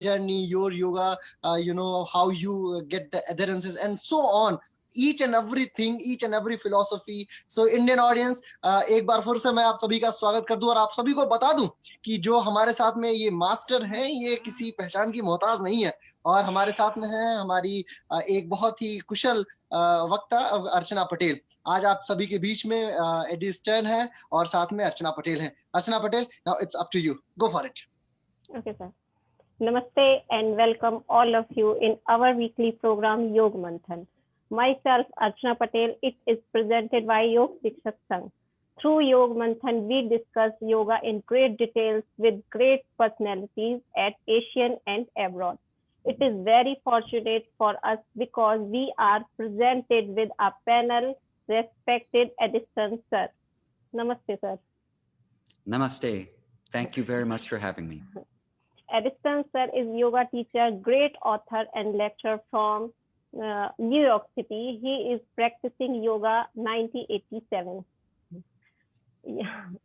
journey, your yoga, how you get the adherences and so on. Each and everything, each and every philosophy. So Indian audience, एक बार फिर से मैं आप सभी का स्वागत कर दूं और आप सभी को बता दूं कि जो हमारे साथ में ये मास्टर हैं ये किसी पहचान की मोहताज नहीं है और हमारे साथ में है हमारी एक बहुत ही कुशल वक्ता अर्चना पटेल। आज आप सभी के बीच में एडी स्टर्न है और साथ में अर्चना पटेल है। Archana Patel, now it's up to you, go for it. Okay, sir. Namaste and welcome all of you in our weekly program Yog Manthan. Myself, Archana Patel, it is presented by Yog Shikshak Sangh. Through Yog Manthan, we discuss yoga in great details with great personalities at Asian and abroad. It is very fortunate for us because we are presented with a panel, respected Edison sir. Namaste, sir. Namaste. Thank you very much for having me. Edison sir is yoga teacher, great author and lecturer from New York City. He is practicing yoga 1987.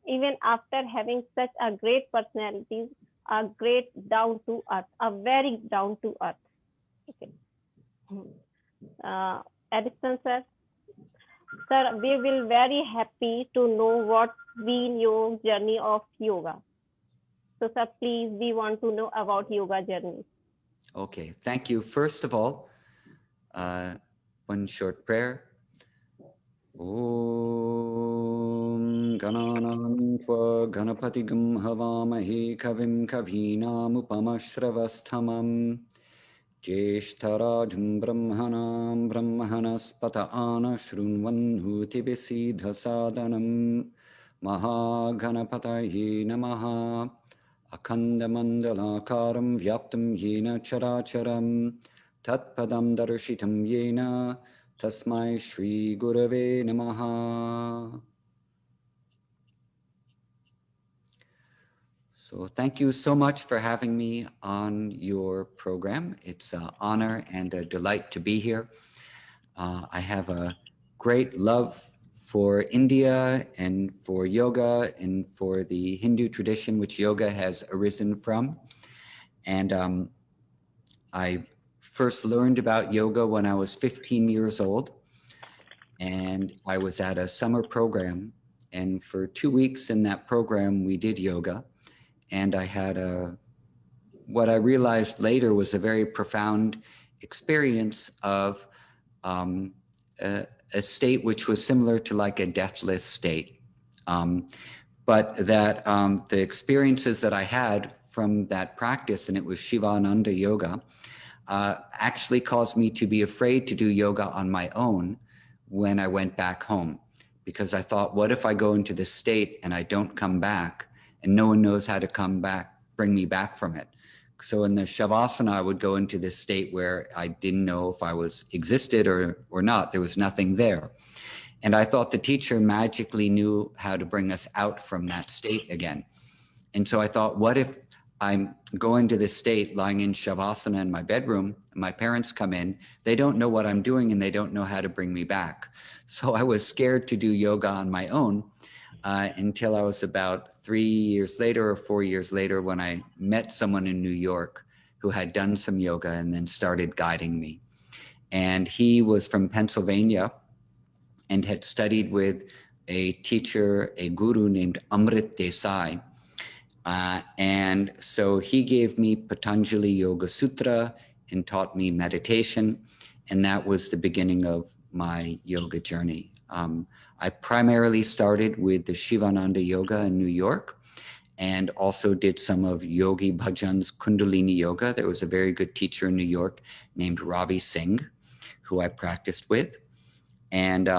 Even after having such a great personality, a great down to earth, a very down to earth. Okay. Edison sir, we will very happy to know what's been your journey of yoga. So, sir, please, we want to know about yoga journey. Okay, thank you. First of all, one short prayer. Om Gananam Tva Ganapatigam Havamahi Kavim Kavinam Upamashravasthamam Jeshtarajam Brahmanam Brahmanaspata Ana Shrunvanhuti Visidhasadanam Mahaganapataye Namaha Akandamandalakaram Vyaptam Yena Characharam Tatpadam Darshitam Yena Tasmai Shri Gurave Namaha. So thank you so much for having me on your program. It's an honor and a delight to be here. I have a great love for India and for yoga and for the Hindu tradition, which yoga has arisen from. And I first learned about yoga when I was 15 years old. And I was at a summer program. And for 2 weeks in that program, we did yoga. And I had what I realized later was a very profound experience of a state which was similar to like a deathless state. But that the experiences that I had from that practice, and it was Shivananda yoga, actually caused me to be afraid to do yoga on my own when I went back home. Because I thought, what if I go into this state and I don't come back and no one knows how to come back, bring me back from it? So in the Shavasana, I would go into this state where I didn't know if I existed or not. There was nothing there. And I thought the teacher magically knew how to bring us out from that state again. And so I thought, what if I'm going to this state, lying in Shavasana in my bedroom, and my parents come in, they don't know what I'm doing and they don't know how to bring me back. So I was scared to do yoga on my own until I was about 3 years later or 4 years later when I met someone in New York who had done some yoga and then started guiding me. And he was from Pennsylvania and had studied with a teacher, a guru named Amrit Desai. And so he gave me Patanjali Yoga Sutra and taught me meditation. And that was the beginning of my yoga journey. I primarily started with the Shivananda Yoga in New York and also did some of Yogi Bhajan's Kundalini Yoga. There was a very good teacher in New York named Ravi Singh, who I practiced with. And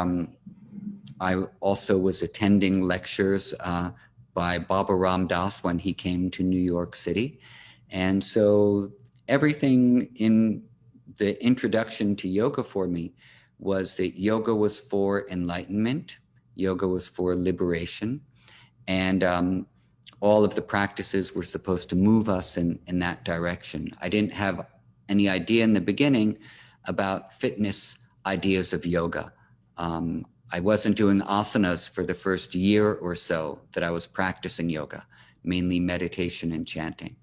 I also was attending lectures by Baba Ram Das when he came to New York City. And so everything in the introduction to yoga for me was that yoga was for enlightenment, yoga was for liberation, and all of the practices were supposed to move us in that direction. I didn't have any idea in the beginning about fitness ideas of yoga. I wasn't doing asanas for the first year or so that I was practicing yoga, mainly meditation and chanting.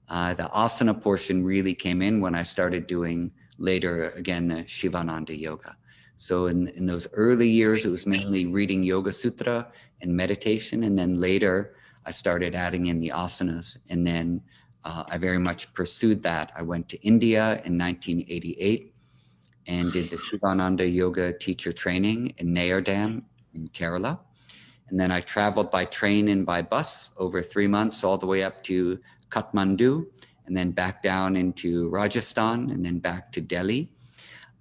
The asana portion really came in when I started doing later, again, the Shivananda yoga. So in those early years, it was mainly reading Yoga Sutra and meditation. And then later, I started adding in the asanas. And then I very much pursued that. I went to India in 1988 and did the Shivananda yoga teacher training in Nayar in Kerala. And then I traveled by train and by bus over 3 months, all the way up to Kathmandu, and then back down into Rajasthan, and then back to Delhi.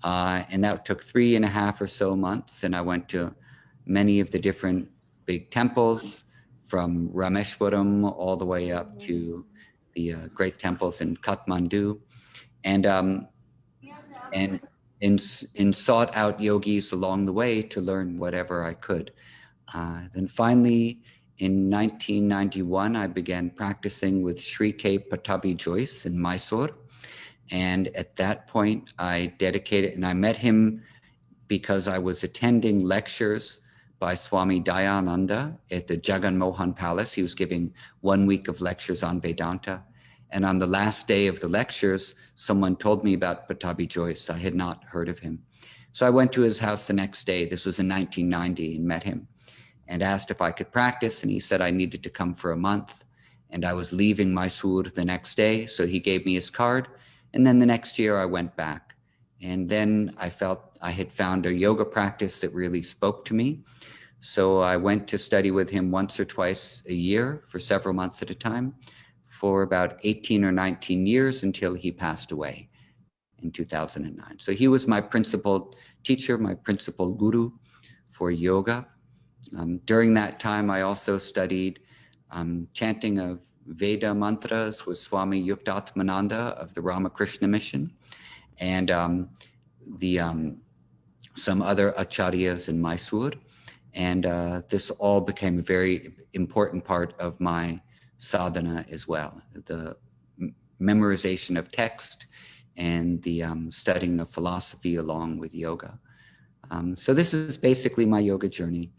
And that took 3.5 or so months. And I went to many of the different big temples, from Rameshwaram all the way up to the great temples in Kathmandu, and sought out yogis along the way to learn whatever I could. Then finally, in 1991, I began practicing with Sri K. Patabi Joyce in Mysore. And at that point, I dedicated, and I met him because I was attending lectures by Swami Dayananda at the Jagan Mohan Palace. He was giving 1 week of lectures on Vedanta. And on the last day of the lectures, someone told me about Patabi Joyce. I had not heard of him. So I went to his house the next day. This was in 1990, and met him and asked if I could practice. And he said I needed to come for a month. And I was leaving Mysore the next day. So he gave me his card. And then the next year I went back. And then I felt I had found a yoga practice that really spoke to me. So I went to study with him once or twice a year for several months at a time for about 18 or 19 years until he passed away in 2009. So he was my principal teacher, my principal guru for yoga. During that time, I also studied chanting of Veda mantras with Swami Yuktatmananda of the Ramakrishna Mission, and some other acharyas in Mysore. And this all became a very important part of my sadhana as well, the memorization of text and the studying of philosophy along with yoga. So this is basically my yoga journey.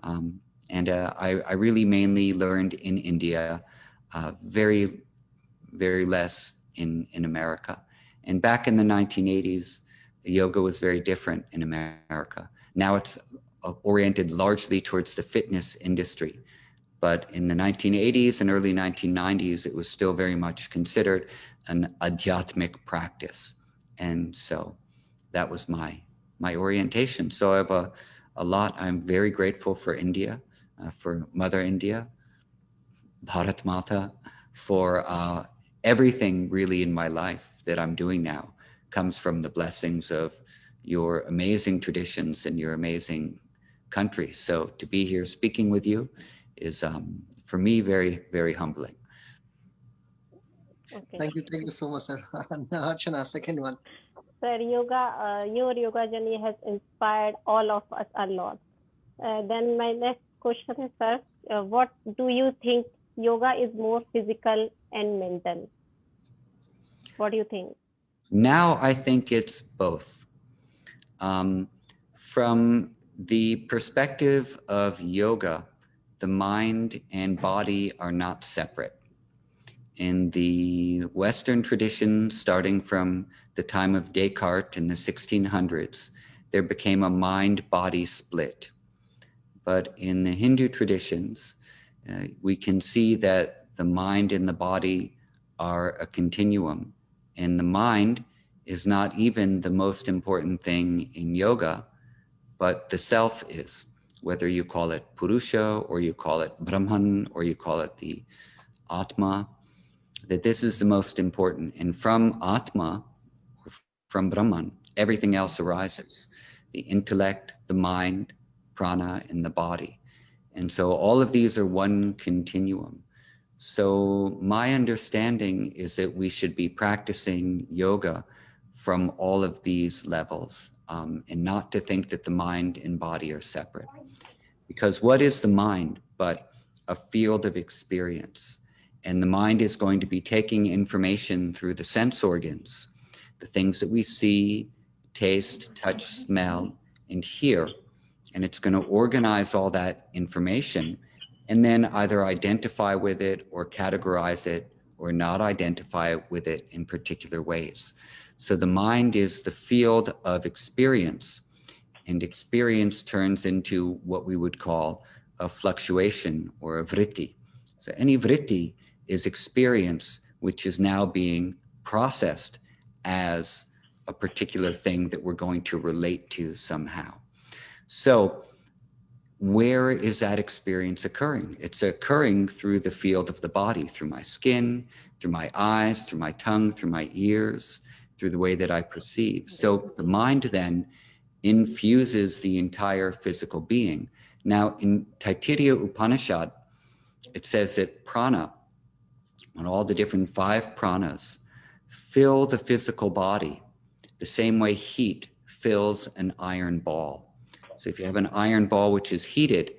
And I really mainly learned in India, very, very less in America. And back in the 1980s, yoga was very different in America. Now it's oriented largely towards the fitness industry. But in the 1980s and early 1990s, it was still very much considered an adhyatmic practice. And so that was my orientation. So I have a lot. I'm very grateful for India, for Mother India, Bharat Mata, for everything really in my life that I'm doing now comes from the blessings of your amazing traditions and your amazing country. So to be here speaking with you is, for me, very, very humbling. Okay. Thank you so much, sir. Archana, second one. Sir, your yoga journey has inspired all of us a lot. Then my next question is, sir, what do you think yoga is more physical and mental? What do you think? Now I think it's both. From the perspective of yoga, the mind and body are not separate. In the Western tradition, starting from the time of Descartes in the 1600s, there became a mind-body split. But in the Hindu traditions, we can see that the mind and the body are a continuum. And the mind is not even the most important thing in yoga, but the self is, whether you call it Purusha or you call it Brahman or you call it the Atma, that this is the most important. And from Atma, or from Brahman, everything else arises. The intellect, the mind, prana, and the body. And so all of these are one continuum. So my understanding is that we should be practicing yoga from all of these levels, and not to think that the mind and body are separate. Because what is the mind but a field of experience? And the mind is going to be taking information through the sense organs, the things that we see, taste, touch, smell, and hear. And it's going to organize all that information and then either identify with it or categorize it or not identify with it in particular ways. So the mind is the field of experience, and experience turns into what we would call a fluctuation or a vritti. So any vritti is experience which is now being processed as a particular thing that we're going to relate to somehow. So where is that experience occurring? It's occurring through the field of the body, through my skin, through my eyes, through my tongue, through my ears, through the way that I perceive. So the mind then infuses the entire physical being. Now in Taittiriya Upanishad, it says that prana, and all the different 5 pranas, fill the physical body the same way heat fills an iron ball. So if you have an iron ball which is heated,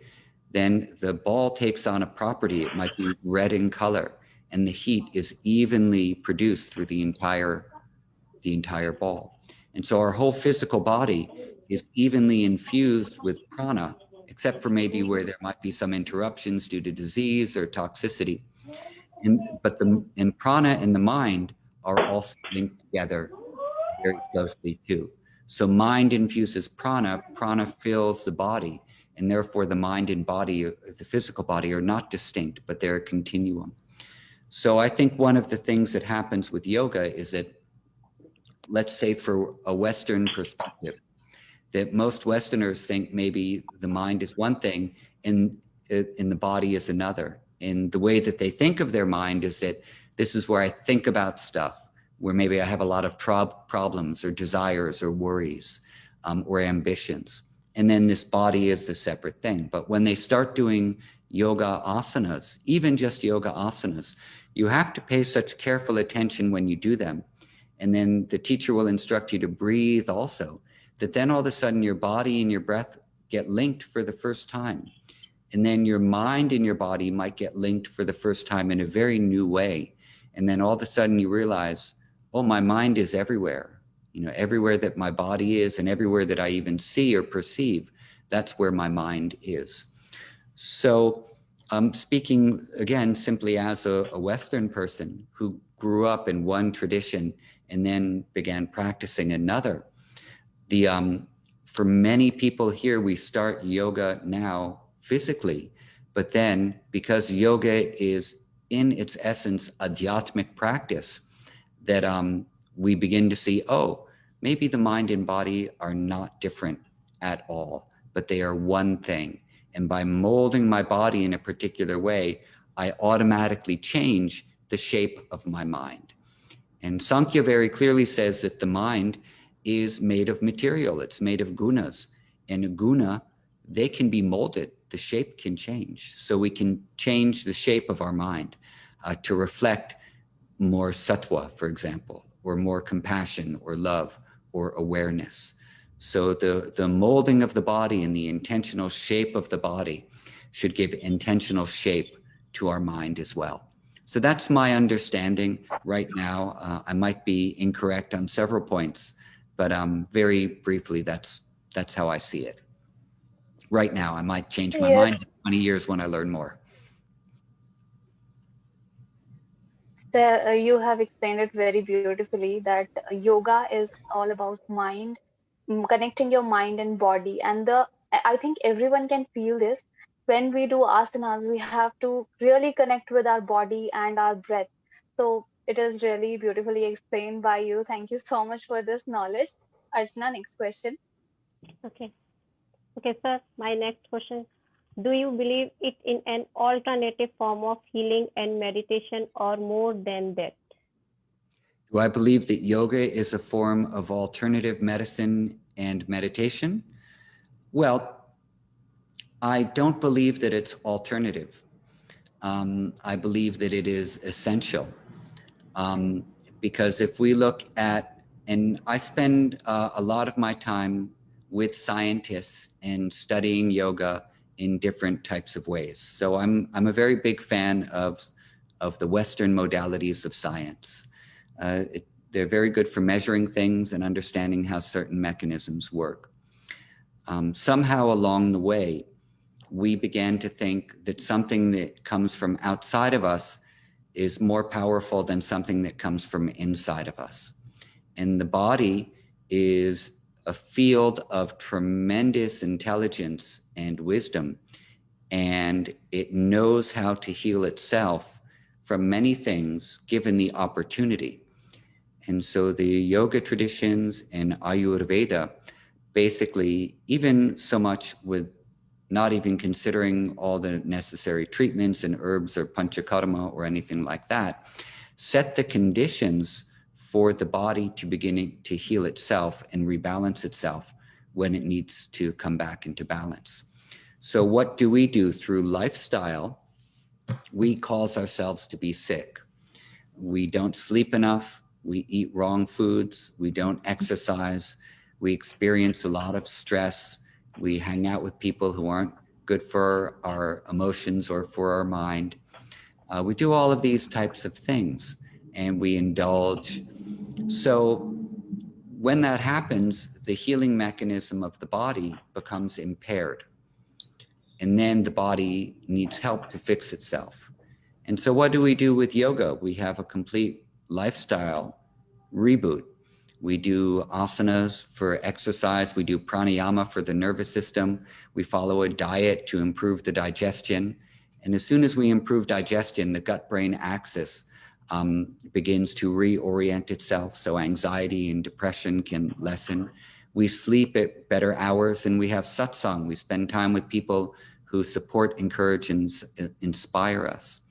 then the ball takes on a property. It might be red in color, and the heat is evenly produced through the entire ball. And so our whole physical body is evenly infused with prana, except for maybe where there might be some interruptions due to disease or toxicity. But the prana and the mind are also linked together very closely too. So mind infuses prana, prana fills the body, and therefore the mind and body, the physical body, are not distinct, but they're a continuum. So I think one of the things that happens with yoga is that, let's say for a Western perspective, that most Westerners think maybe the mind is one thing and the body is another. And the way that they think of their mind is that this is where I think about stuff, where maybe I have a lot of problems or desires or worries or ambitions. And then this body is the separate thing. But when they start doing yoga asanas, even just yoga asanas, you have to pay such careful attention when you do them. And then the teacher will instruct you to breathe also, that then all of a sudden your body and your breath get linked for the first time. And then your mind and your body might get linked for the first time in a very new way. And then all of a sudden you realize, oh, my mind is everywhere. You know, everywhere that my body is and everywhere that I even see or perceive, that's where my mind is. So speaking again, simply as a Western person who grew up in one tradition and then began practicing another, for many people here, we start yoga now physically, but then because yoga is in its essence adhyatmic practice, that we begin to see, oh, maybe the mind and body are not different at all, but they are one thing. And by molding my body in a particular way, I automatically change the shape of my mind. And Sankhya very clearly says that the mind is made of material. It's made of gunas. And a guna, they can be molded. The shape can change. So we can change the shape of our mind to reflect more sattva, for example, or more compassion or love or awareness. So the molding of the body and the intentional shape of the body should give intentional shape to our mind as well. So that's my understanding right now. I might be incorrect on several points, but very briefly, that's how I see it. Right now, I might change my mind in 20 years when I learn more. So, you have explained it very beautifully that yoga is all about mind, connecting your mind and body. And I think everyone can feel this. When we do asanas, we have to really connect with our body and our breath. So it is really beautifully explained by you. Thank you so much for this knowledge. Archana, next question. Okay. Okay, sir. My next question. Do you believe it in an alternative form of healing and meditation or more than that? Do I believe that yoga is a form of alternative medicine and meditation? Well, I don't believe that it's alternative. I believe that it is essential. Because if we look at, and I spend a lot of my time with scientists and studying yoga in different types of ways. So I'm a very big fan of the Western modalities of science. They're very good for measuring things and understanding how certain mechanisms work. Somehow along the way, we began to think that something that comes from outside of us is more powerful than something that comes from inside of us. And the body is a field of tremendous intelligence and wisdom, and it knows how to heal itself from many things given the opportunity. And so the yoga traditions and Ayurveda basically, even so much with not even considering all the necessary treatments and herbs or panchakarma or anything like that, set the conditions for the body to begin to heal itself and rebalance itself when it needs to come back into balance. So what do we do through lifestyle? We cause ourselves to be sick. We don't sleep enough. We eat wrong foods. We don't exercise. We experience a lot of stress. We hang out with people who aren't good for our emotions or for our mind. We do all of these types of things, and we indulge. So when that happens, the healing mechanism of the body becomes impaired. And then the body needs help to fix itself. And so what do we do with yoga? We have a complete lifestyle reboot. We do asanas for exercise. We do pranayama for the nervous system. We follow a diet to improve the digestion. And as soon as we improve digestion, the gut-brain axis begins to reorient itself, so anxiety and depression can lessen. We sleep at better hours, and we have satsang. We spend time with people who support, encourage, and inspire us.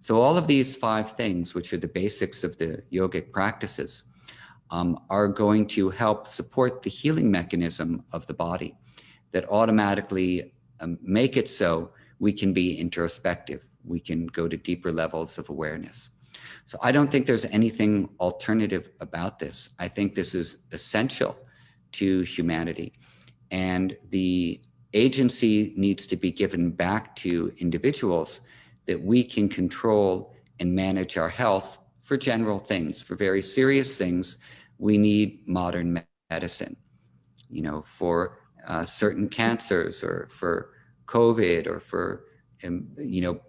So all of these 5 things, which are the basics of the yogic practices, are going to help support the healing mechanism of the body that automatically make it so we can be introspective. We can go to deeper levels of awareness. So I don't think there's anything alternative about this. I think this is essential to humanity. And the agency needs to be given back to individuals that we can control and manage our health for general things. For very serious things, we need modern medicine. You know, for certain cancers, or for COVID, or for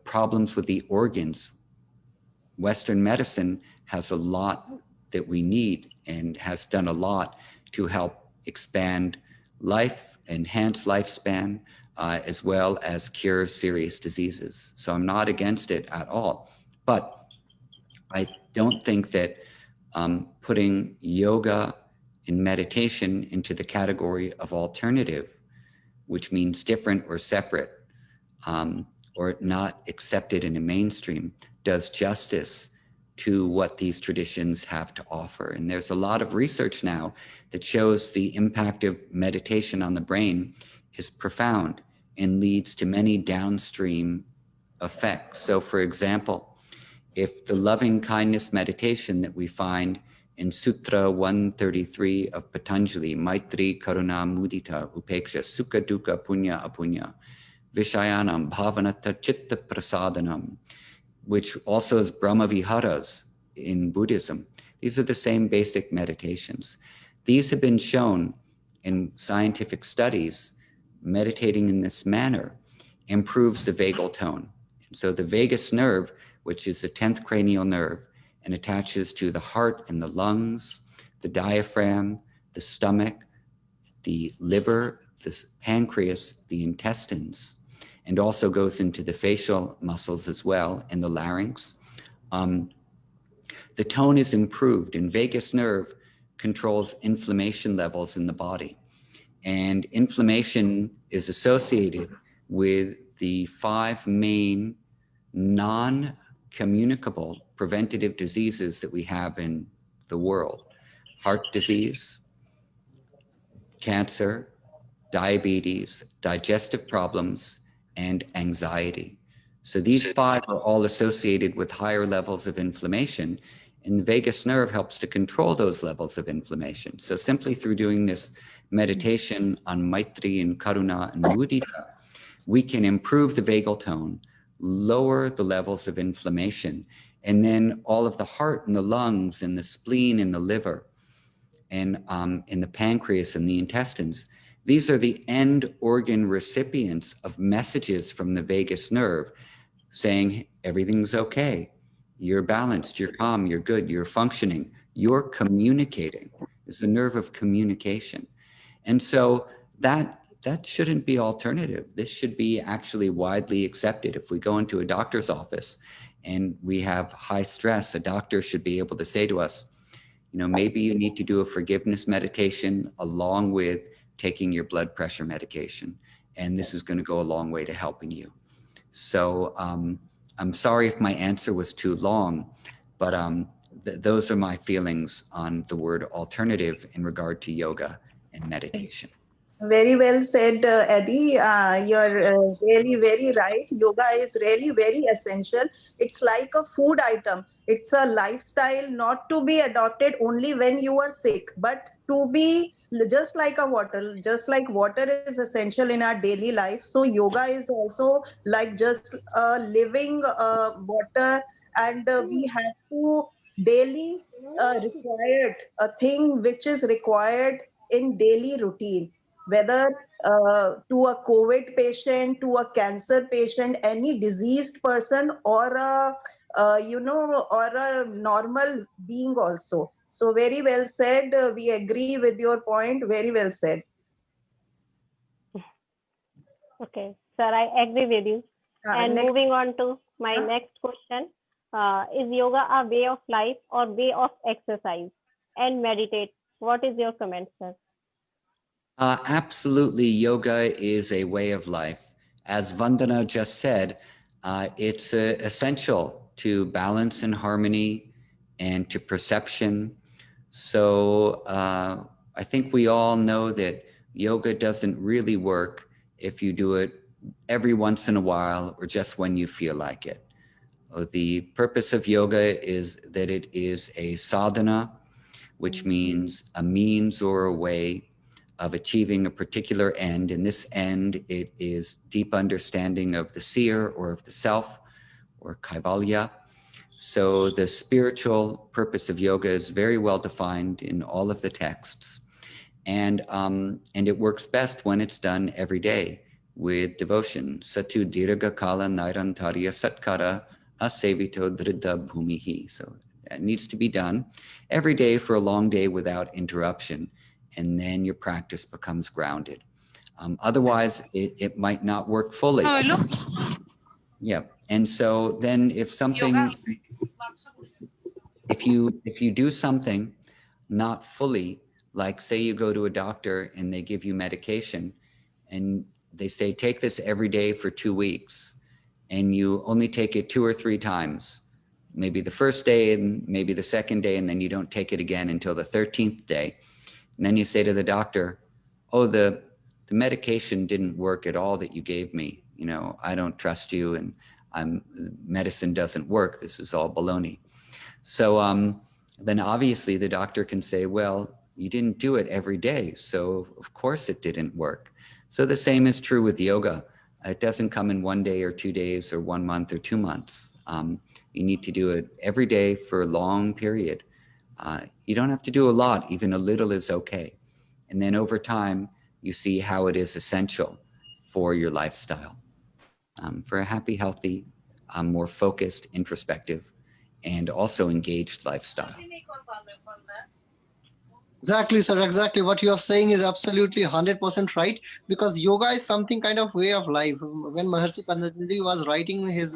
problems with the organs, Western medicine has a lot that we need and has done a lot to help expand life, enhance lifespan, as well as cure serious diseases. So I'm not against it at all. But I don't think that putting yoga and meditation into the category of alternative, which means different or separate, or not accepted in a mainstream, does justice to what these traditions have to offer. And there's a lot of research now that shows the impact of meditation on the brain is profound and leads to many downstream effects. So for example, if the loving kindness meditation that we find in Sutra 133 of Patanjali, Maitri Karuna Mudita Upeksha Sukha Dukkha Punya Apunya Vishayanam Bhavanata Chitta Prasadanam, which also is Brahma Viharas in Buddhism. These are the same basic meditations. These have been shown in scientific studies. Meditating in this manner improves the vagal tone. So the vagus nerve, which is the 10th cranial nerve and attaches to the heart and the lungs, the diaphragm, the stomach, the liver, the pancreas, the intestines, and also goes into the facial muscles as well, and the larynx. The tone is improved, and vagus nerve controls inflammation levels in the body. And inflammation is associated with the 5 main non-communicable preventative diseases that we have in the world: heart disease, cancer, diabetes, digestive problems, and anxiety. So these 5 are all associated with higher levels of inflammation, and the vagus nerve helps to control those levels of inflammation. So simply through doing this meditation on Maitri and Karuna and Mudita, we can improve the vagal tone, lower the levels of inflammation, and then all of the heart and the lungs and the spleen and the liver and in the pancreas and the intestines. These are the end organ recipients of messages from the vagus nerve saying everything's okay. you're balanced, you're calm, you're good, you're functioning, you're communicating. It's a nerve of communication. And so that shouldn't be alternative. This should be actually widely accepted. If we go into a doctor's office and we have high stress, a doctor should be able to say to us, you know, maybe you need to do a forgiveness meditation along with taking your blood pressure medication. And this is going to go a long way to helping you. So I'm sorry if my answer was too long, but those are my feelings on the word alternative in regard to yoga and meditation. Very well said, Eddie. You're really very right. Yoga is really very essential. It's like a food item. It's a lifestyle not to be adopted only when you are sick, but to be just like a water, just like water is essential in our daily life. So yoga is also like just living water, and we have to daily required a thing which is required in daily routine, whether to a COVID patient, to a cancer patient, any diseased person, or or a normal being also. So very well said. We agree with your point. Very well said. Okay, sir, I agree with you. And Next, moving on to my next question, is yoga a way of life or way of exercise and meditate? What is your comment, sir? Absolutely, yoga is a way of life. As Vandana just said, it's essential to balance and harmony and to perception. So I think we all know that yoga doesn't really work if you do it every once in a while or just when you feel like it. The purpose of yoga is that it is a sadhana, which means a means or a way of achieving a particular end. In this end, it is deep understanding of the seer or of the self or kaivalya. So the spiritual purpose of yoga is very well defined in all of the texts. And it works best when it's done every day with devotion. Satu dirga kala nairantarya satkara asevito dridda bhumihi. So it needs to be done every day for a long day without interruption. And then your practice becomes grounded. Otherwise, it might not work fully. Yeah. And so then if something, if you do something not fully, like say you go to a doctor and they give you medication and they say, take this every day for 2 weeks, and you only take it 2 or 3 times, maybe the first day and maybe the second day, and then you don't take it again until the 13th day. And then you say to the doctor, oh, the medication didn't work at all that you gave me. You know, I don't trust you, and medicine doesn't work. This is all baloney. So then obviously the doctor can say, well, you didn't do it every day, so of course it didn't work. So the same is true with yoga. It doesn't come in 1 day or 2 days or 1 month or 2 months. You need to do it every day for a long period. You don't have to do a lot, even a little is okay. And then over time, you see how it is essential for your lifestyle, for a happy, healthy, more focused, introspective, and also engaged lifestyle. Exactly, sir. Exactly. What you are saying is absolutely 100% right, because yoga is something kind of way of life. When Maharshi Patanjali was writing his,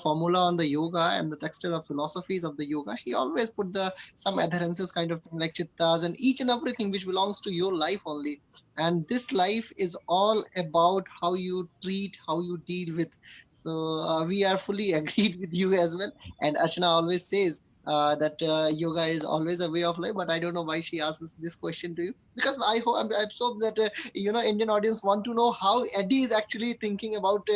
formula on the yoga and the textile of philosophies of the yoga, he always put some adherences kind of thing like chittas and each and everything which belongs to your life only. And this life is all about how you treat, how you deal with. So we are fully agreed with you as well. And Archana always says that yoga is always a way of life, but I don't know why she asks this question to you, because I hope I'm so that Indian audience want to know how Eddie is actually thinking about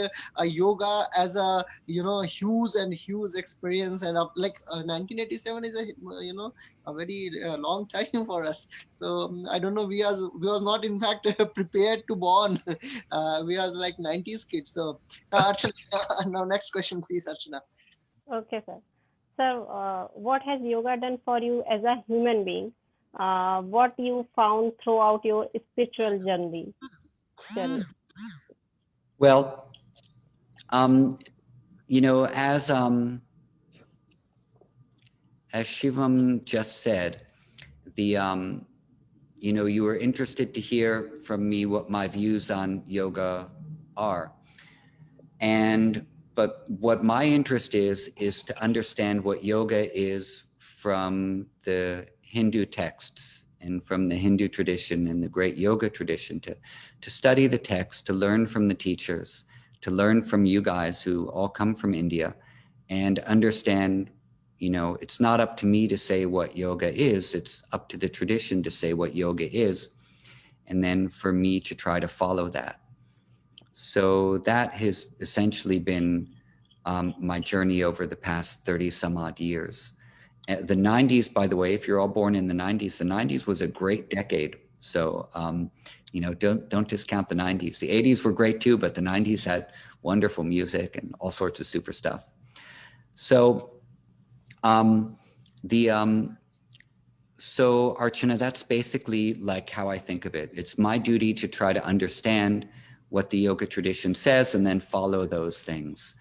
yoga as a huge experience, and 1987 is a very long time for us. So I don't know, we was not in fact prepared to born. We are like 90s kids. So Archana, now next question please, Archana. Okay, sir. Sir, what has yoga done for you as a human being? What you found throughout your spiritual journey? Well, as as Shivam just said, you were interested to hear from me what my views on yoga are. But what my interest is to understand what yoga is from the Hindu texts and from the Hindu tradition and the great yoga tradition, to study the text, to learn from the teachers, to learn from you guys who all come from India, and understand, it's not up to me to say what yoga is, it's up to the tradition to say what yoga is, and then for me to try to follow that. So that has essentially been my journey over the past 30 some odd years. The 90s, by the way, if you're all born in the 90s was a great decade. So, don't discount the 90s. The 80s were great too, but the 90s had wonderful music and all sorts of super stuff. So, so Archana, that's basically like how I think of it. It's my duty to try to understand what the yoga tradition says and then follow those things.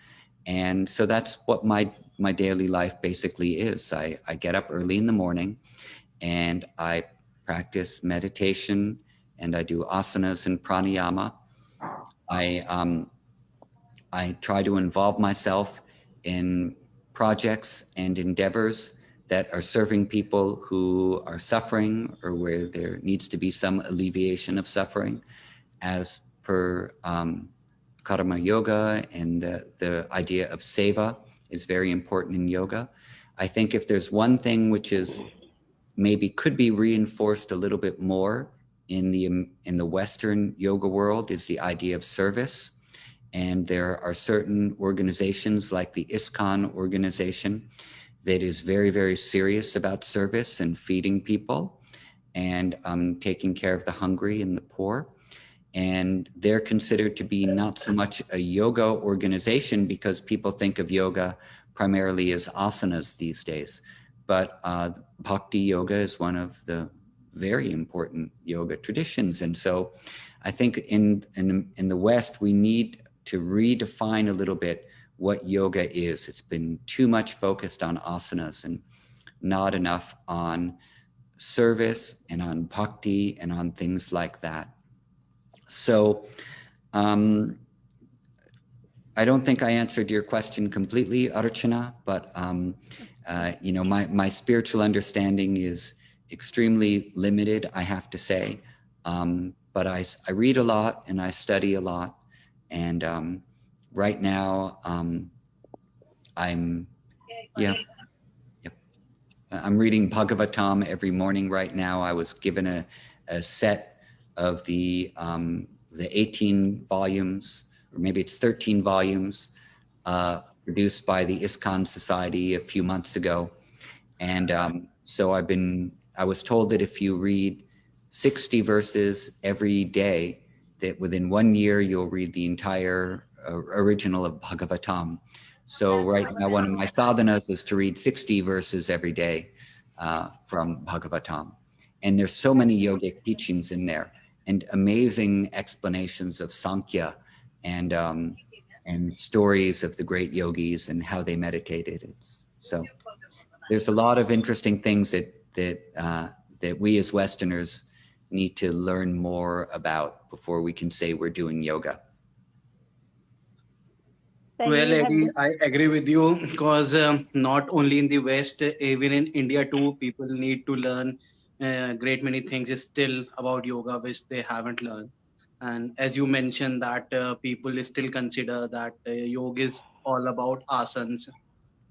And so that's what my daily life basically is. I get up early in the morning and I practice meditation and I do asanas and pranayama. I try to involve myself in projects and endeavors that are serving people who are suffering or where there needs to be some alleviation of suffering, as per karma yoga, and the idea of seva is very important in yoga. I think if there's one thing which is maybe could be reinforced a little bit more in the Western yoga world is the idea of service. And there are certain organizations like the ISKCON organization that is very, very serious about service and feeding people and taking care of the hungry and the poor. And they're considered to be not so much a yoga organization because people think of yoga primarily as asanas these days. But bhakti yoga is one of the very important yoga traditions. And so I think in the West, we need to redefine a little bit what yoga is. It's been too much focused on asanas and not enough on service and on bhakti and on things like that. So I don't think I answered your question completely, Archana, but my spiritual understanding is extremely limited, I have to say. But I read a lot and I study a lot. And right now, I'm reading Bhagavatam every morning right now. I was given a set of the 18 volumes, or maybe it's 13 volumes, produced by the ISKCON Society a few months ago. And so I was told that if you read 60 verses every day, that within 1 year, you'll read the entire original of Bhagavatam. So right now, one of my sadhanas is to read 60 verses every day from Bhagavatam. And there's so many yogic teachings in there and amazing explanations of Sankhya and stories of the great yogis and how they meditated. So there's a lot of interesting things that we as Westerners need to learn more about before we can say we're doing yoga. Well, Eddie, I agree with you because not only in the West, even in India too, people need to learn great many things still about yoga which they haven't learned. And as you mentioned, that people still consider that yoga is all about asanas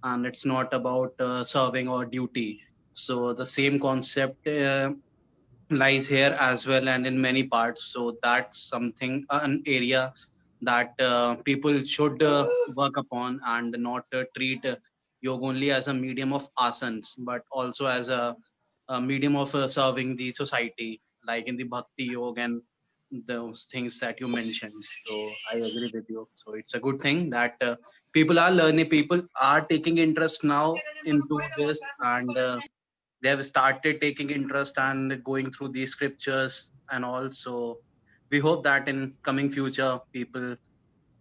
and it's not about serving or duty. So the same concept lies here as well and in many parts. So that's something, an area that people should work upon and not treat yoga only as a medium of asanas but also as a medium of serving the society, like in the bhakti yoga and those things that you mentioned. So I agree with you. So it's a good thing that people are learning, people are taking interest now into this, and they have started taking interest and going through the scriptures and all. So we hope that in coming future people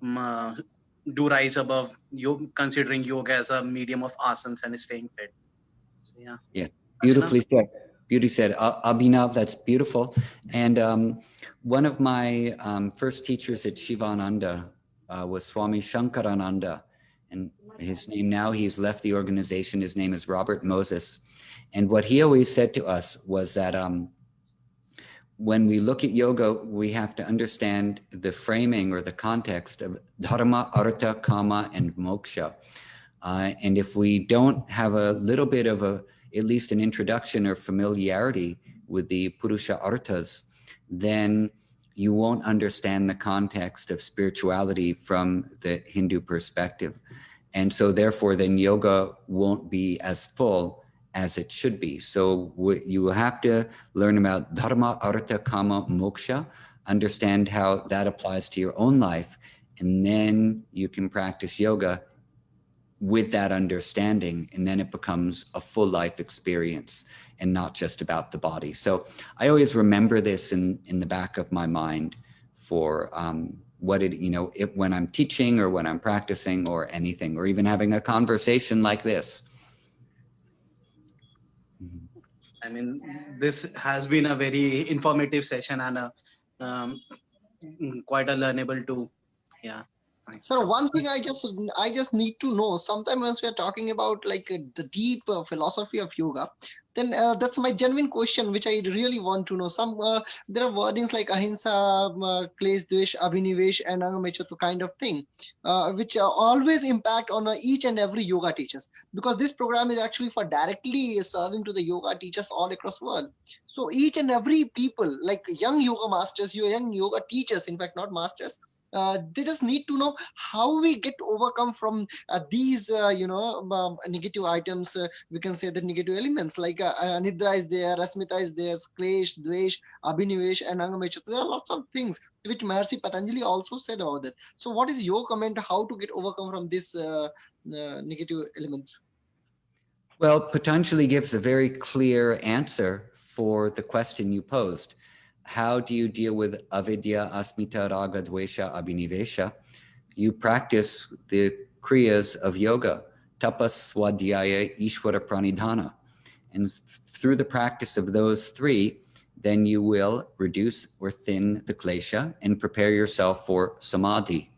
do rise above you, considering yoga as a medium of asanas and staying fit. So, yeah. Yeah, beautifully said. Beauty said, Abhinav, that's beautiful. And one of my first teachers at Shivananda was Swami Shankarananda. And his name now, he's left the organization. His name is Robert Moses. And what he always said to us was that when we look at yoga, we have to understand the framing or the context of dharma, artha, kama, and moksha. And if we don't have a little bit of at least an introduction or familiarity with the Purusha Arthas, then you won't understand the context of spirituality from the Hindu perspective. And so therefore, then yoga won't be as full as it should be. So you will have to learn about dharma, artha, kama, moksha, understand how that applies to your own life, and then you can practice yoga with that understanding, and then it becomes a full life experience and not just about the body. So I always remember this in the back of my mind for what it, when I'm teaching or when I'm practicing or anything, or even having a conversation like this. I mean, this has been a very informative session and quite a learnable too. Yeah. Sir, one thing I just need to know. Sometimes when we are talking about like the deep philosophy of yoga, then that's my genuine question, which I really want to know. There are wordings like ahimsa, klesh, dvesh, abhinivesh, and angamechatu kind of thing, which always impact on each and every yoga teachers, because this program is actually for directly serving to the yoga teachers all across the world. So each and every people, like young yoga masters, young yoga teachers, in fact not masters, they just need to know how we get to overcome from these negative items. We can say the negative elements like anidra is there, rasmita is there, klesh, dvesh, abhinivesh, and angamechatu. There are lots of things which Maharishi Patanjali also said about that. So what is your comment how to get overcome from these negative elements? Well, Patanjali gives a very clear answer for the question you posed. How do you deal with avidya, asmita, raga, dvesha, abhinivesha? You practice the kriyas of yoga, tapas, swadhyaya, ishvara, pranidhana. And through the practice of those three, then you will reduce or thin the klesha and prepare yourself for samadhi.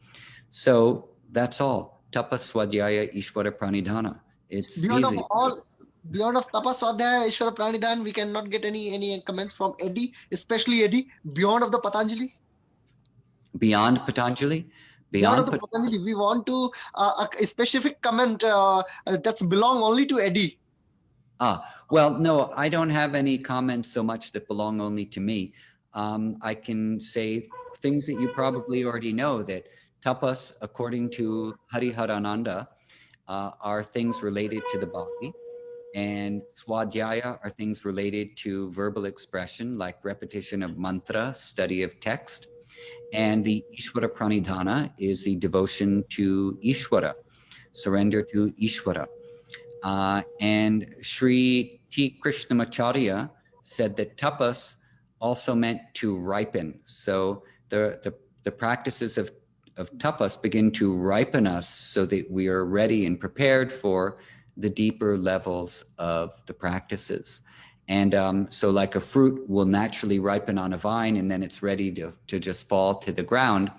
So that's all. Tapas, swadhyaya, ishvara, pranidhana. It's Beyond easy. of all, beyond of tapas, swadhyaya, ishvara, pranidhan, we cannot get any comments from Eddie, especially Eddie. Beyond of the Patanjali. Beyond Patanjali? Beyond of the Patanjali, we want to a specific comment that's belong only to Eddie. Well, no, I don't have any comments so much that belong only to me. I can say things that you probably already know, that tapas, according to Hariharananda, are things related to the body, and swadhyaya are things related to verbal expression, like repetition of mantra, study of text. And the Ishvara Pranidhana is the devotion to Ishvara, surrender to Ishvara. And Sri T. Krishnamacharya said that tapas also meant to ripen. So the practices of tapas begin to ripen us so that we are ready and prepared for the deeper levels of the practices. And so like a fruit will naturally ripen on a vine and then it's ready to just fall to the ground.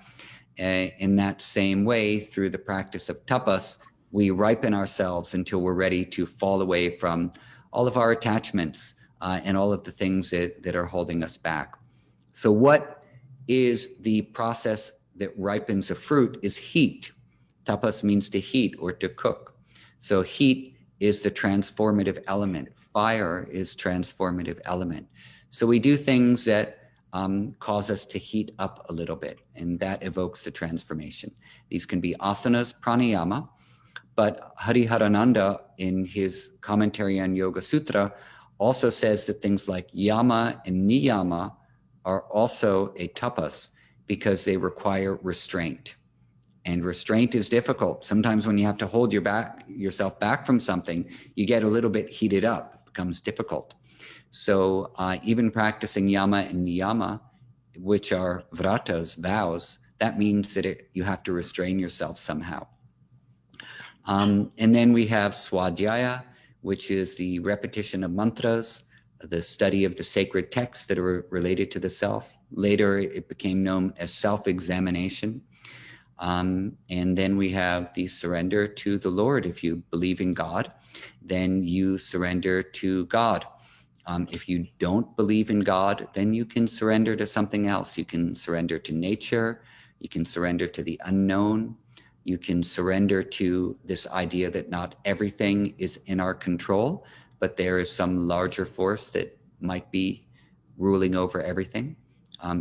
In that same way, through the practice of tapas, we ripen ourselves until we're ready to fall away from all of our attachments and all of the things that are holding us back. So what is the process that ripens a fruit is heat. Tapas means to heat or to cook. So heat is the transformative element. Fire is transformative element. So we do things that cause us to heat up a little bit, and that evokes the transformation. These can be asanas, pranayama, but Hariharananda in his commentary on Yoga Sutra also says that things like yama and niyama are also a tapas because they require restraint. And restraint is difficult. Sometimes when you have to hold yourself back from something, you get a little bit heated up, it becomes difficult. So even practicing yama and niyama, which are vratas, vows, that means that you have to restrain yourself somehow. And then we have swadhyaya, which is the repetition of mantras, the study of the sacred texts that are related to the self. Later, it became known as self-examination. And then we have the surrender to the Lord. If you believe in God, then you surrender to God. If you don't believe in God, then you can surrender to something else. You can surrender to nature. You can surrender to the unknown. You can surrender to this idea that not everything is in our control, but there is some larger force that might be ruling over everything,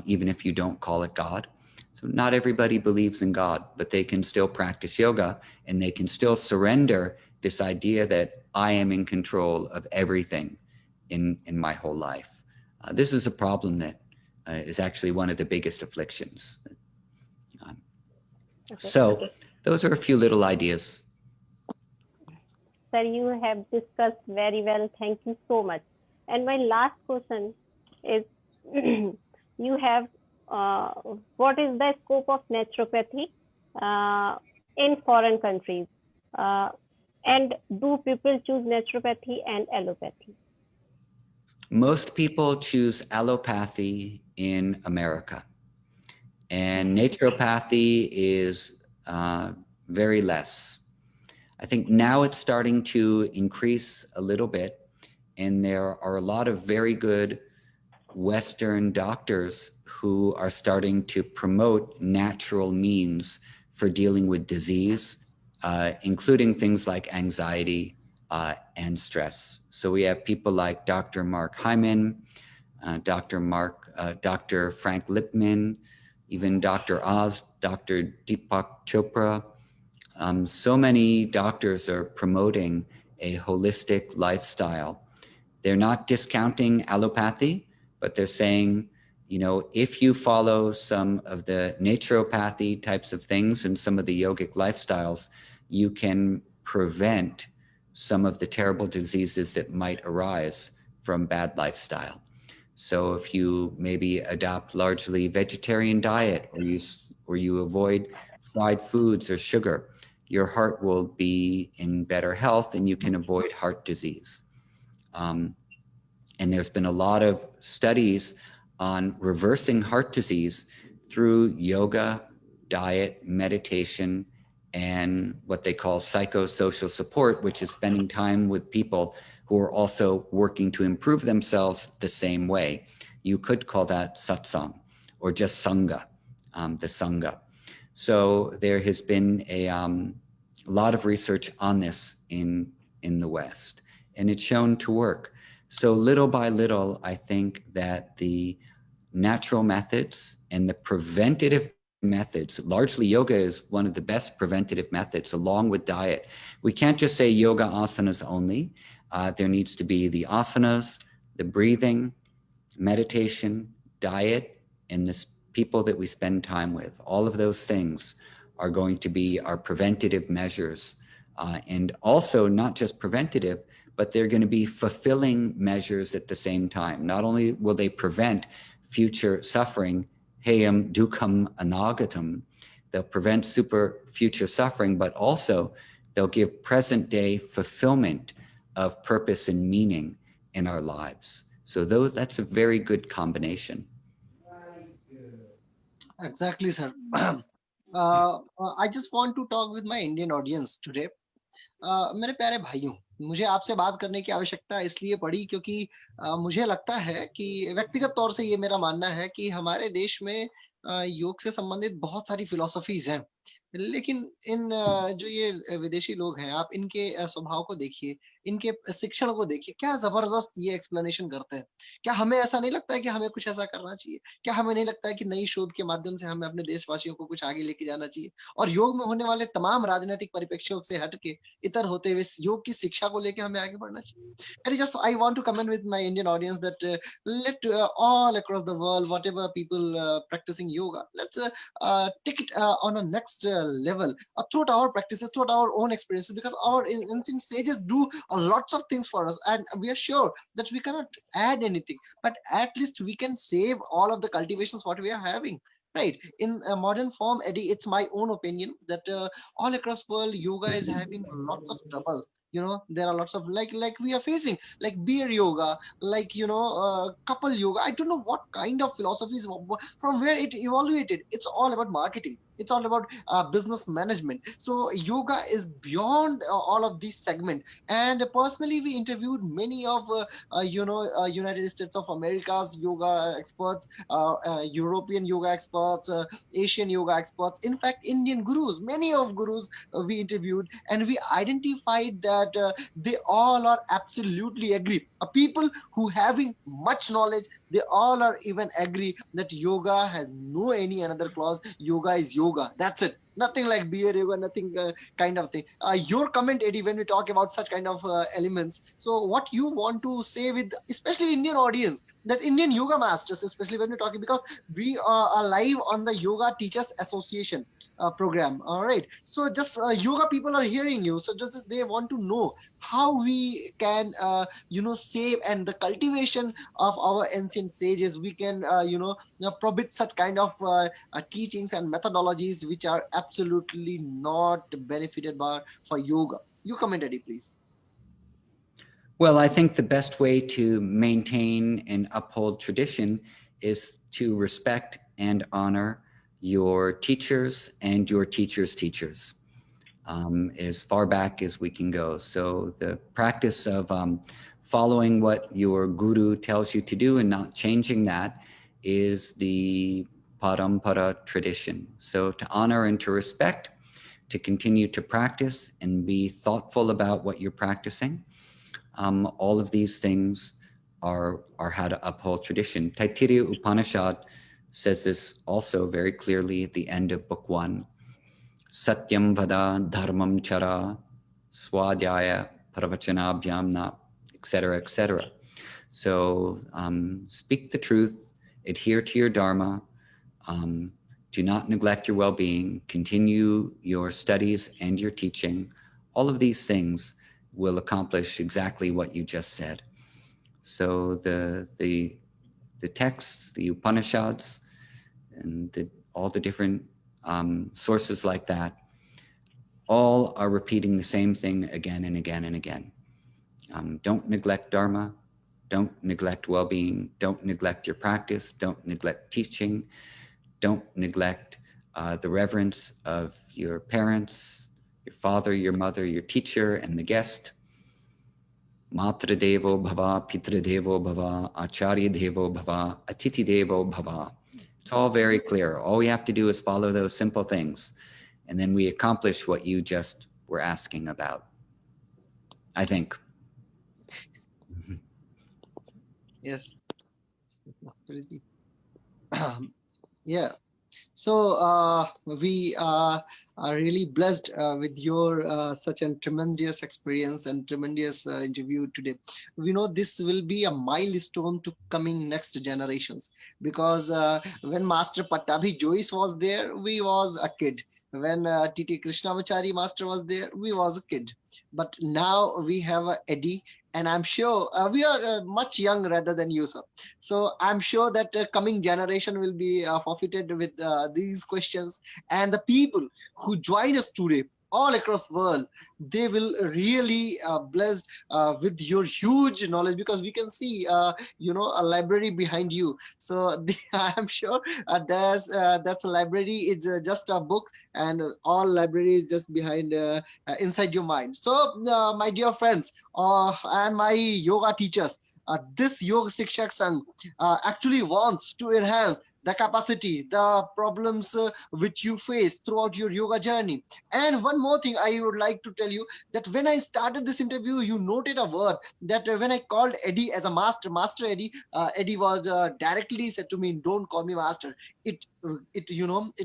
even if you don't call it God. So not everybody believes in God, but they can still practice yoga, and they can still surrender this idea that I am in control of everything in my whole life. This is a problem that is actually one of the biggest afflictions. So those are a few little ideas. Sir, you have discussed very well. Thank you so much. And my last question is, you have, what is the scope of naturopathy in foreign countries? And do people choose naturopathy and allopathy? Most people choose allopathy in America, and naturopathy is very less. I think now it's starting to increase a little bit, and there are a lot of very good Western doctors who are starting to promote natural means for dealing with disease, including things like anxiety and stress. So we have people like Dr. Mark Hyman, Dr. Frank Lipman, even Dr. Oz, Dr. Deepak Chopra. So many doctors are promoting a holistic lifestyle. They're not discounting allopathy, but they're saying, you know, if you follow some of the naturopathy types of things and some of the yogic lifestyles, you can prevent some of the terrible diseases that might arise from bad lifestyle. So if you maybe adopt largely vegetarian diet, or you avoid fried foods or sugar, your heart will be in better health and you can avoid heart disease. And there's been a lot of studies on reversing heart disease through yoga, diet, meditation, and what they call psychosocial support, which is spending time with people who are also working to improve themselves the same way. You could call that satsang, or just sangha, the sangha. So there has been a lot of research on this in the West, and it's shown to work. So little by little, I think that the natural methods and the preventative methods, largely yoga is one of the best preventative methods, along with diet. We can't just say yoga asanas only. There needs to be the asanas, the breathing, meditation, diet, and the people that we spend time with. All of those things are going to be our preventative measures. And also not just preventative, but they're going to be fulfilling measures at the same time. Not only will they prevent future suffering, heyam dukkam anagatam, they'll prevent future suffering, but also they'll give present day fulfillment of purpose and meaning in our lives. So that's a very good combination. Exactly, sir. I just want to talk with my Indian audience today. मेरे प्यारे भाइयों, मुझे आपसे बात करने की आवश्यकता इसलिए पड़ी क्योंकि मुझे लगता है कि व्यक्तिगत तौर से ये मेरा मानना है कि हमारे देश में योग से संबंधित बहुत सारी फिलॉसफीज हैं, लेकिन इन जो ये विदेशी लोग हैं, आप इनके स्वभाव को देखिए, इनके शिक्षण को देखिए, क्या जबरदस्त ये एक्सप्लेनेशन करते हैं। क्या हमें ऐसा नहीं लगता है कि हमें कुछ ऐसा करना चाहिए? क्या हमें नहीं लगता है कि नई शोध के माध्यम से हमें अपने देशवासियों को कुछ आगे लेके जाना चाहिए? और योग में होने वाले तमाम राजनीतिक परिप्रेक्ष्यों से हट के इतर होते हुए योग की शिक्षा को लेके हमें आगे बढ़ना चाहिए। And just I want to comment with my Indian audience that let all across the world, whatever people practicing yoga, let's take it on a next level throughout our practices, throughout our own experiences, because our ancient sages do lots of things for us, and we are sure that we cannot add anything, but at least we can save all of the cultivations what we are having. Right, in modern form, Eddie, it's my own opinion that all across world yoga is having lots of troubles. there are lots of like we are facing like beer yoga, like couple yoga. I don't know what kind of philosophies from where it evaluated. It's all about marketing, it's all about business management. So yoga is beyond all of these segments. And personally, we interviewed many of United States of America's yoga experts, European yoga experts, Asian yoga experts, in fact Indian gurus. Many of gurus we interviewed, and we identified that they all are absolutely agree. People who having much knowledge, they all are even agree that yoga has no any another clause. Yoga is yoga, that's it. Nothing like beer yoga, nothing kind of thing. Your comment, Eddie, when we talk about such kind of elements, so what you want to say with especially Indian audience, that Indian yoga masters, especially when we're talking, because we are live on the Yoga Teachers Association program. All right, so just yoga people are hearing you, so just they want to know how we can save and the cultivation of our ancient sages. We can probate such kind of teachings and methodologies which are absolutely not benefited by for yoga. You comment, Eddie, please. Well, I think the best way to maintain and uphold tradition is to respect and honor your teachers and your teachers' teachers, as far back as we can go. So the practice of following what your guru tells you to do and not changing that is the parampara tradition. So to honor and to respect, to continue to practice and be thoughtful about what you're practicing. All of these things are how to uphold tradition. Taittiriya Upanishad says this also very clearly at the end of book 1. Satyam vada dharmam chara swadhyaya pravachanabhyamna, etc., etc. So speak the truth, adhere to your dharma, do not neglect your well-being, continue your studies and your teaching. All of these things will accomplish exactly what you just said. So the texts, the Upanishads, and all the different sources like that, all are repeating the same thing again and again and again. Don't neglect dharma, don't neglect well-being, don't neglect your practice, don't neglect teaching, don't neglect the reverence of your parents, your father, your mother, your teacher, and the guest. Matra devo bhava, pitra devo bhava, acharya devo bhava, atiti devo bhava. It's all very clear. All we have to do is follow those simple things, and then we accomplish what you just were asking about, I think. Yes. Yeah. So we are really blessed with your such a tremendous experience and tremendous interview today. We know this will be a milestone to coming next generations, because when Master Pattabhi Jois was there, we was a kid. When T.T. Krishnamachari Master was there, we was a kid. But now we have Eddie, and I'm sure we are much young rather than you, sir. So I'm sure that coming generation will be forfeited with these questions, and the people who join us today all across the world, they will really blessed with your huge knowledge, because we can see a library behind you. So I'm sure that's a library. It's just a book, and all library is just behind inside your mind. So my dear friends and my yoga teachers, this Yoga Shikshak Sangh actually wants to enhance the capacity, the problems which you face throughout your yoga journey. And one more thing I would like to tell you, that when I started this interview, you noted a word that when I called Eddie as a master Eddie, Eddie was directly said to me, don't call me master. It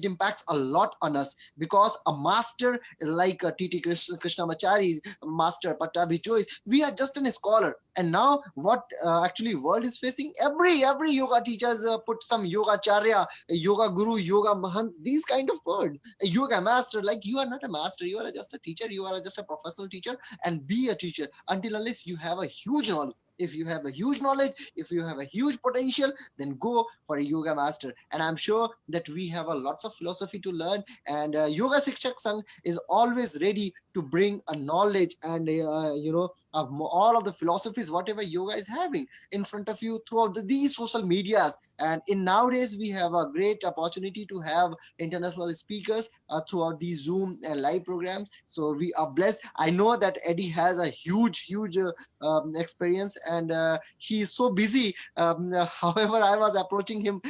impacts a lot on us, because a master like T.T. Krishnamachari, Master Pattabhi Jois, we are just a scholar. And now what actually world is facing, every yoga teachers put some yoga charya, yoga guru, yoga mahant, these kind of word, a yoga master. Like, you are not a master, you are just a teacher, you are just a professional teacher, and be a teacher until unless you have a huge knowledge. If you have a huge knowledge, if you have a huge potential, then go for a yoga master. And I'm sure that we have a lots of philosophy to learn, and Yoga Shikshak Sangh is always ready to bring a knowledge and all of the philosophies whatever yoga is having in front of you throughout these social medias. And in nowadays we have a great opportunity to have international speakers throughout these Zoom and live programs. So we are blessed. I know that Eddie has a huge experience, and he is so busy. However, I was approaching him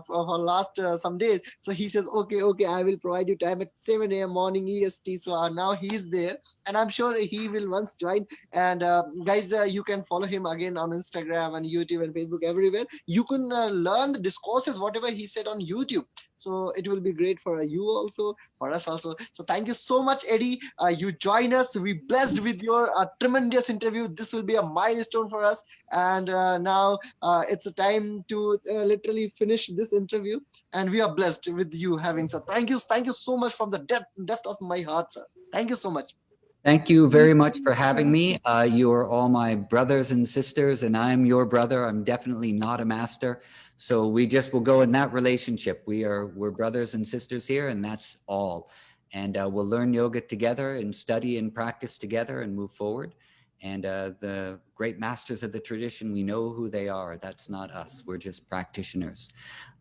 for last some days. So he says, okay, I will provide you time at 7 a.m. morning EST. So now he's there, and I'm sure he will once join. And guys, you can follow him again on Instagram and YouTube and Facebook, everywhere. You can learn the discourses, whatever he said on YouTube. So it will be great for you also, for us also. So thank you so much, Eddie. You join us. We blessed with your tremendous interview. This will be a milestone for us. And now it's a time to literally finish this interview. And we are blessed with you having, sir. Thank you so much from the depth of my heart, sir. Thank you so much. Thank you very much for having me. You are all my brothers and sisters, and I'm your brother. I'm definitely not a master. So we just will go in that relationship. We're brothers and sisters here, and that's all. And we'll learn yoga together and study and practice together and move forward. And the great masters of the tradition, we know who they are. That's not us. We're just practitioners.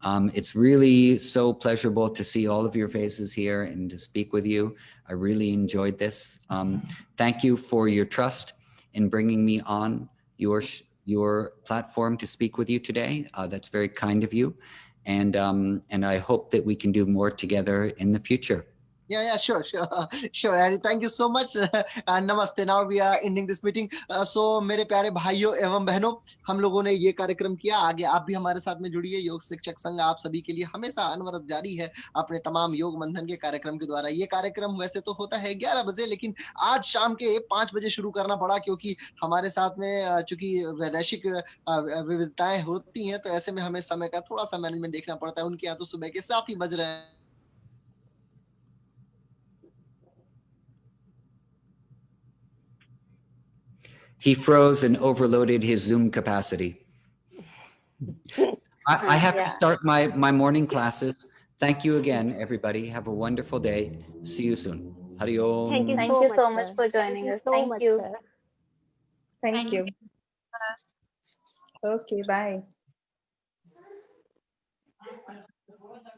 It's really so pleasurable to see all of your faces here and to speak with you. I really enjoyed this. Thank you for your trust in bringing me on your platform to speak with you today. That's very kind of you. And I hope that we can do more together in the future. Yeah, sure, Harry. Thank you so much. Namaste. Now we are ending this meeting. So मेरे प्यारे भाइयों एवं बहनों, हम लोगों ने ये कार्यक्रम किया. आगे आप भी हमारे साथ में जुड़िए. योग शिक्षक संघ आप सभी के लिए हमेशा अनवरत जारी है अपने तमाम योग मंथन के कार्यक्रम के द्वारा. ये कार्यक्रम वैसे तो होता है 11 बजे, लेकिन आज शाम के 5 बजे शुरू करना पड़ा, क्योंकि हमारे साथ में चूंकि वैदेशिक विविधताएं होती हैं, तो ऐसे में हमें समय का थोड़ा सा मैनेजमेंट देखना पड़ता है. उनके यहाँ तो सुबह के 7 ही बज रहे हैं. He froze and overloaded his Zoom capacity. I have to start my morning classes. Thank you again, everybody. Have a wonderful day. See you soon. Hari Om. Thank you so much for joining us. Thank you. Thank you. Okay, bye.